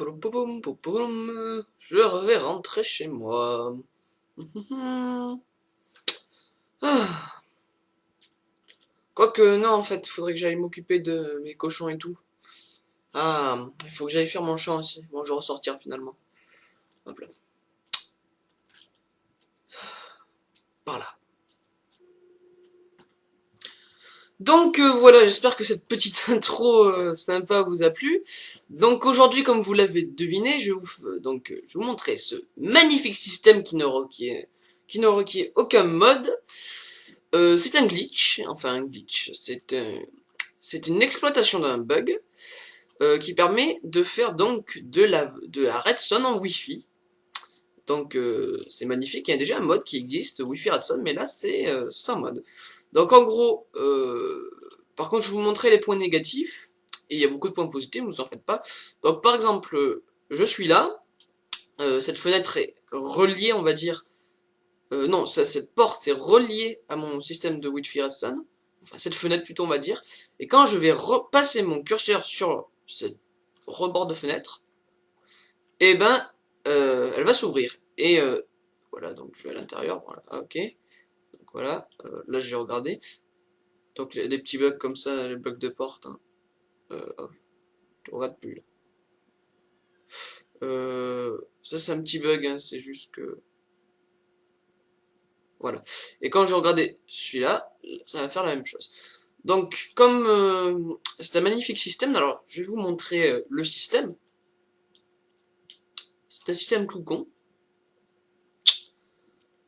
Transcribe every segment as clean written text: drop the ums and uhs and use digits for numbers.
poupoum, poupoum, poupoum, je vais rentrer chez moi. Ah. Quoique, non, en fait, il faudrait que j'aille m'occuper de mes cochons et tout. Ah, il faut que j'aille faire mon champ aussi. Bon, je vais ressortir finalement. Hop là. Par là. Donc voilà, j'espère que cette petite intro sympa vous a plu. Donc aujourd'hui, comme vous l'avez deviné, je vais vous montrer ce magnifique système qui ne requiert aucun mod. C'est un glitch, enfin un glitch, c'est une exploitation d'un bug qui permet de faire donc de la redstone en Wi-Fi. Donc c'est magnifique, il y a déjà un mode qui existe, Wi-Fi redstone, mais là c'est sans mode. Donc en gros, par contre je vais vous montrer les points négatifs, et il y a beaucoup de points positifs, ne vous en faites pas. Donc par exemple, je suis là, cette fenêtre est reliée, on va dire, non, cette porte est reliée à mon système de Wi-Fi redstone, enfin cette fenêtre plutôt on va dire, et quand je vais repasser mon curseur sur ce rebord de fenêtre, et ben elle va s'ouvrir. Et voilà, donc je vais à l'intérieur, voilà, ok. Donc voilà, là j'ai regardé. Donc des petits bugs comme ça, les bugs de porte, hein. Oh, je regarde plus là. Ça c'est un petit bug, hein, c'est juste que... Voilà. Et quand je regardais celui-là, ça va faire la même chose. Donc comme c'est un magnifique système, alors je vais vous montrer le système. C'est un système tout con.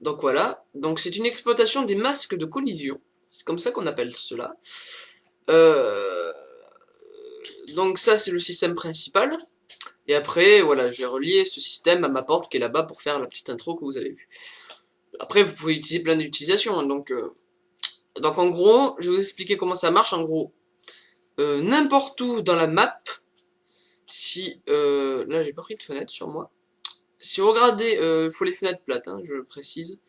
Donc voilà, donc c'est une exploitation des masques de collision. C'est comme ça qu'on appelle cela. Donc ça c'est le système principal. Et après, voilà, j'ai relié ce système à ma porte qui est là-bas pour faire la petite intro que vous avez vue. Après, vous pouvez utiliser plein d'utilisations. Hein, donc en gros, je vais vous expliquer comment ça marche. En gros, n'importe où dans la map, si... là, j'ai pas pris de fenêtre sur moi. Si vous regardez, il faut les fenêtres plates, hein, je le précise.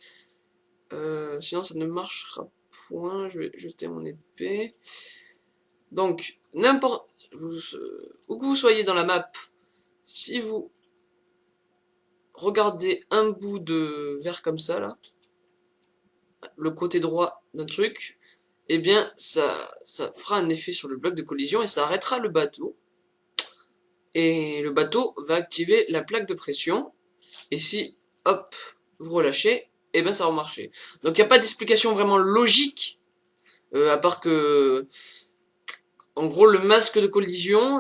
Sinon, ça ne marchera point. Je vais jeter mon épée. Donc, n'importe... où que vous soyez dans la map, si vous regardez un bout de verre comme ça, là, le côté droit d'un truc, eh bien, ça fera un effet sur le bloc de collision et ça arrêtera le bateau. Et le bateau va activer la plaque de pression. Et si, hop, vous relâchez, eh bien, ça va marcher. Donc, il n'y a pas d'explication vraiment logique, à part que... En gros, le masque de collision,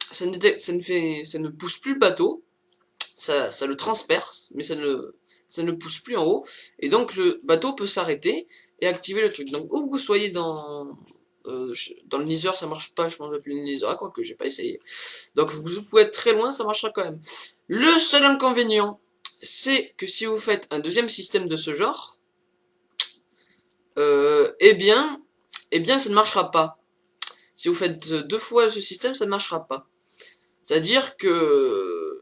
ça ne pousse plus le bateau, ça le transperce, mais ça ne pousse plus en haut, et donc le bateau peut s'arrêter et activer le truc. Donc où que vous soyez dans le Nether, ça marche pas, je pense plus le Nether, quoique j'ai pas essayé. Donc vous pouvez être très loin, ça marchera quand même. Le seul inconvénient, c'est que si vous faites un deuxième système de ce genre, eh bien, ça ne marchera pas. Si vous faites deux fois ce système, ça ne marchera pas. C'est-à-dire que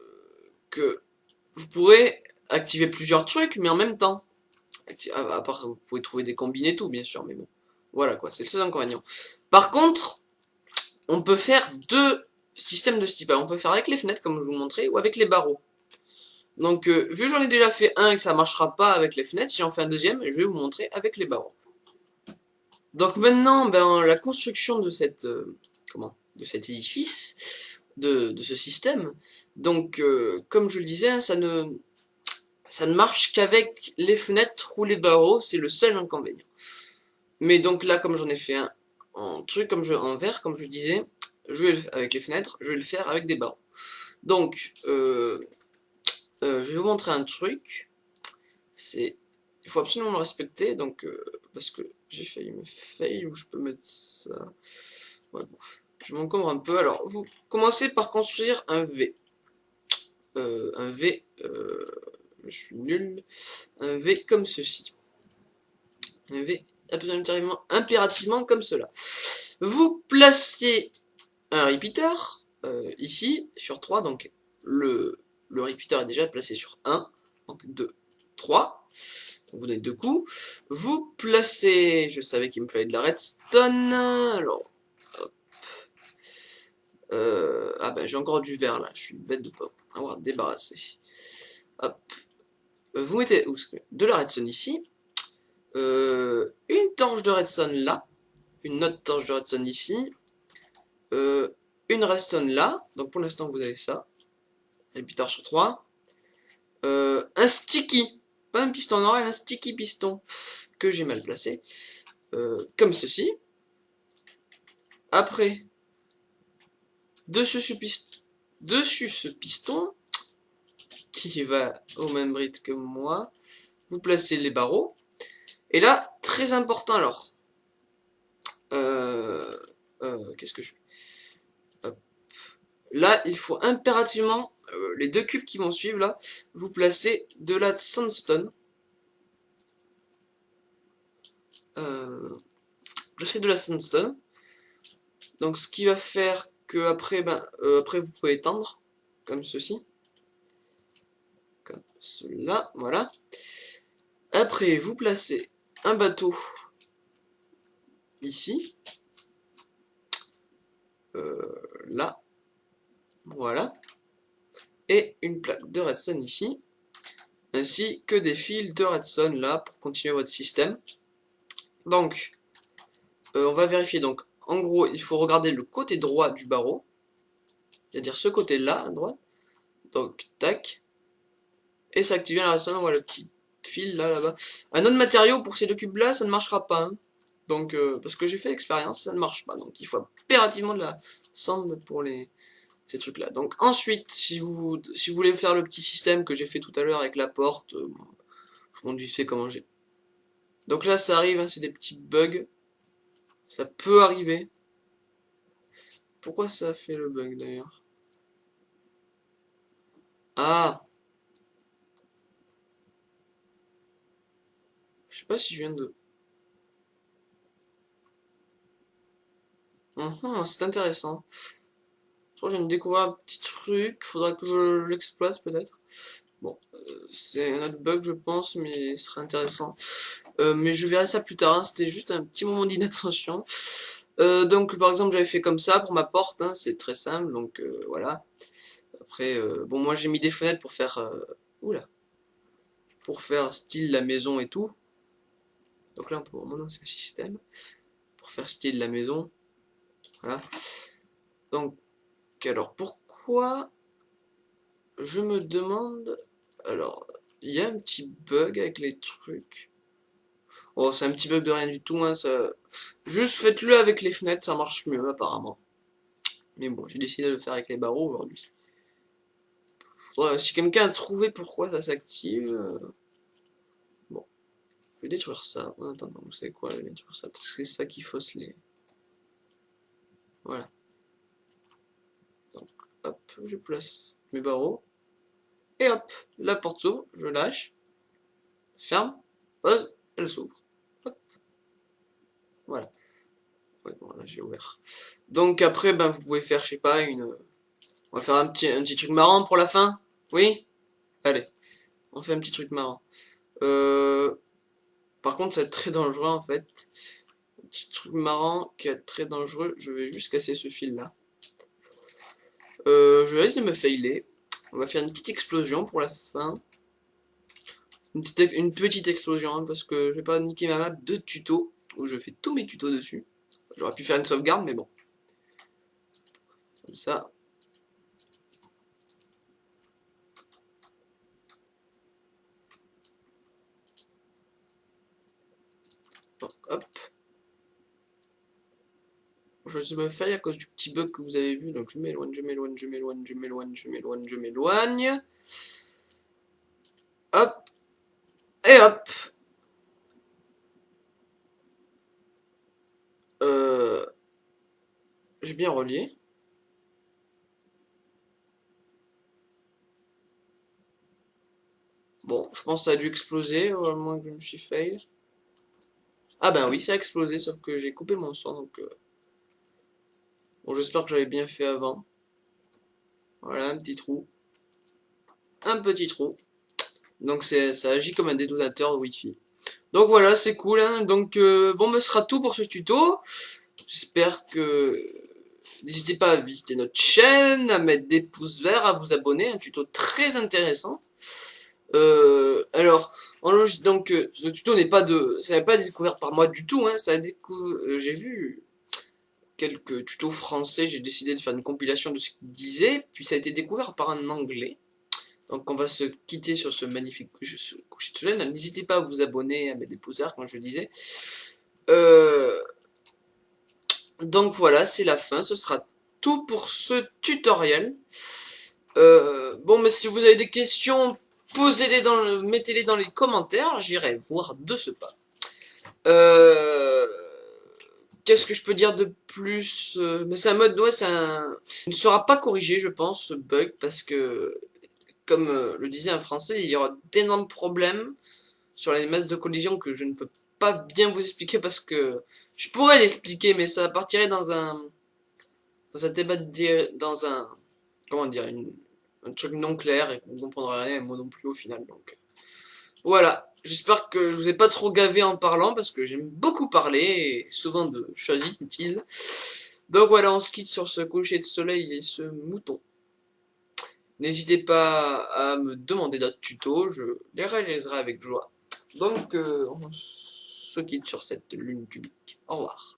vous pourrez activer plusieurs trucs, mais en même temps. À part, vous pouvez trouver des combines et tout, bien sûr, mais bon. Voilà quoi, c'est le seul inconvénient. Par contre, on peut faire deux systèmes de ce type. On peut faire avec les fenêtres, comme je vous montrais, ou avec les barreaux. Donc, vu que j'en ai déjà fait un et que ça marchera pas avec les fenêtres, si j'en fais un deuxième, je vais vous montrer avec les barreaux. Donc maintenant, ben, la construction de cette, de cet édifice, de ce système. Donc, comme je le disais, hein, ça ne marche qu'avec les fenêtres ou les barreaux, c'est le seul inconvénient. Mais donc là, comme j'en ai fait un en truc, en verre, comme je disais, avec les fenêtres, je vais le faire avec des barreaux. Donc, je vais vous montrer un truc. Il faut absolument le respecter, donc parce que j'ai failli me fail, où je peux mettre ça. Ouais, bon, je m'encombre un peu. Alors, vous commencez par construire un V. Je suis nul. Un V comme ceci. Un V impérativement comme cela. Vous placez un repeater ici sur 3, donc le repeater est déjà placé sur 1, donc 2, 3. Donc vous donnez 2 coups. Vous placez, je savais qu'il me fallait de la redstone, alors hop. Ah ben j'ai encore du verre là, je suis bête de pas avoir débarrassé. Hop. Vous mettez de la redstone ici. Une torche de redstone là. Une autre torche de redstone ici. Une redstone là. Donc pour l'instant vous avez ça. Repeater sur 3. Un sticky. Pas un piston normal, un sticky piston. Que j'ai mal placé. Comme ceci. Après. Dessus ce piston. Qui va au même rythme que moi. Vous placez les barreaux. Et là, très important alors. Qu'est-ce que je fais? Hop. Là, il faut impérativement, les deux cubes qui vont suivre là, vous placez de la sandstone. Placez de la sandstone. Donc ce qui va faire que après, après vous pouvez étendre, comme ceci. Comme cela, voilà. Après, vous placez un bateau ici. Là. Voilà. Et une plaque de redstone ici. Ainsi que des fils de redstone là pour continuer votre système. Donc, on va vérifier. Donc, en gros, il faut regarder le côté droit du barreau. C'est-à-dire ce côté-là, à droite. Donc, tac. Et ça active la redstone. On voit le petit fil là, là-bas. Un autre matériau pour ces deux cubes-là, ça ne marchera pas. Hein. Donc, parce que j'ai fait l'expérience, ça ne marche pas. Donc, il faut impérativement de la sand pour ces trucs-là. Donc, ensuite, si vous voulez faire le petit système que j'ai fait tout à l'heure avec la porte, je m'en sais comment j'ai. Donc là, ça arrive, hein, c'est des petits bugs. Ça peut arriver. Pourquoi ça a fait le bug d'ailleurs? Ah! Je sais pas si je viens de... C'est intéressant. Je crois que je viens de découvrir un petit truc. Faudra que je l'exploite peut-être. Bon, c'est un autre bug je pense, mais ce serait intéressant. Mais je verrai ça plus tard, hein. C'était juste un petit moment d'inattention. Donc par exemple j'avais fait comme ça pour ma porte, hein. C'est très simple, donc voilà. Après, bon moi j'ai mis des fenêtres pour faire... oula! Pour faire style la maison et tout. Donc là on peut vraiment lancer le système. Pour faire style la maison. Voilà. Donc, alors pourquoi je me demande... Alors, il y a un petit bug avec les trucs. Oh, c'est un petit bug de rien du tout, hein, ça... Juste faites-le avec les fenêtres, ça marche mieux apparemment. Mais bon, j'ai décidé de le faire avec les barreaux aujourd'hui. Si quelqu'un a trouvé pourquoi ça s'active... Bon, je vais détruire ça. En attendant, vous savez quoi, je vais détruire ça, parce que c'est ça qui fausse les... Voilà. Donc, hop, je place mes barreaux. Et hop, la porte s'ouvre, je lâche. Ferme, pose, elle s'ouvre. Hop. Voilà. Ouais, bon, là j'ai ouvert. Donc après, ben vous pouvez faire, je sais pas, on va faire un petit truc marrant pour la fin. Oui? Allez, on fait un petit truc marrant. Par contre, ça va être très dangereux en fait. Un petit truc marrant qui va être très dangereux. Je vais juste casser ce fil là. Je vais essayer de me failer. On va faire une petite explosion pour la fin. Une petite explosion, hein, parce que je vais pas niquer ma map de tutos, où je fais tous mes tutos dessus. J'aurais pu faire une sauvegarde, mais bon. Comme ça. Donc, hop. Je me faille à cause du petit bug que vous avez vu, donc je m'éloigne, je m'éloigne, je m'éloigne, je m'éloigne, je m'éloigne, je m'éloigne. Hop. Et hop. J'ai bien relié. Bon, je pense que ça a dû exploser, au moins que je me suis fail. Ah ben oui, ça a explosé, sauf que j'ai coupé mon son, donc... Bon, j'espère que j'avais bien fait avant. Voilà, un petit trou. Un petit trou. Donc ça agit comme un détonateur Wi-Fi. Donc voilà, c'est cool, hein. Donc bon, ce sera tout pour ce tuto. J'espère que N'hésitez pas à visiter notre chaîne, à mettre des pouces verts, à vous abonner, un tuto très intéressant. Alors, donc, ce tuto ça n'est pas découvert par moi du tout, hein, j'ai vu quelques tutos français, j'ai décidé de faire une compilation de ce qu'ils disaient, puis ça a été découvert par un anglais. Donc on va se quitter sur ce magnifique coucher de soleil. N'hésitez pas à vous abonner, à mettre des pouces verts, comme je disais. Donc voilà, c'est la fin, ce sera tout pour ce tutoriel. Bon, mais si vous avez des questions, mettez-les dans les commentaires, j'irai voir de ce pas. Qu'est-ce que je peux dire de plus? Mais c'est un mode, ouais, il ne sera pas corrigé, je pense, ce bug, parce que, comme le disait un français, il y aura d'énormes problèmes sur les masses de collision que je ne peux pas bien vous expliquer, parce que je pourrais l'expliquer, mais ça partirait dans un débat, dans un, comment dire, un truc non clair, et que vous ne comprendrez rien, et moi non plus au final, donc... Voilà, j'espère que je vous ai pas trop gavé en parlant, parce que j'aime beaucoup parler, et souvent de choses inutiles. Donc voilà, on se quitte sur ce coucher de soleil et ce mouton. N'hésitez pas à me demander d'autres tutos, je les réaliserai avec joie. Donc on se quitte sur cette lune cubique. Au revoir.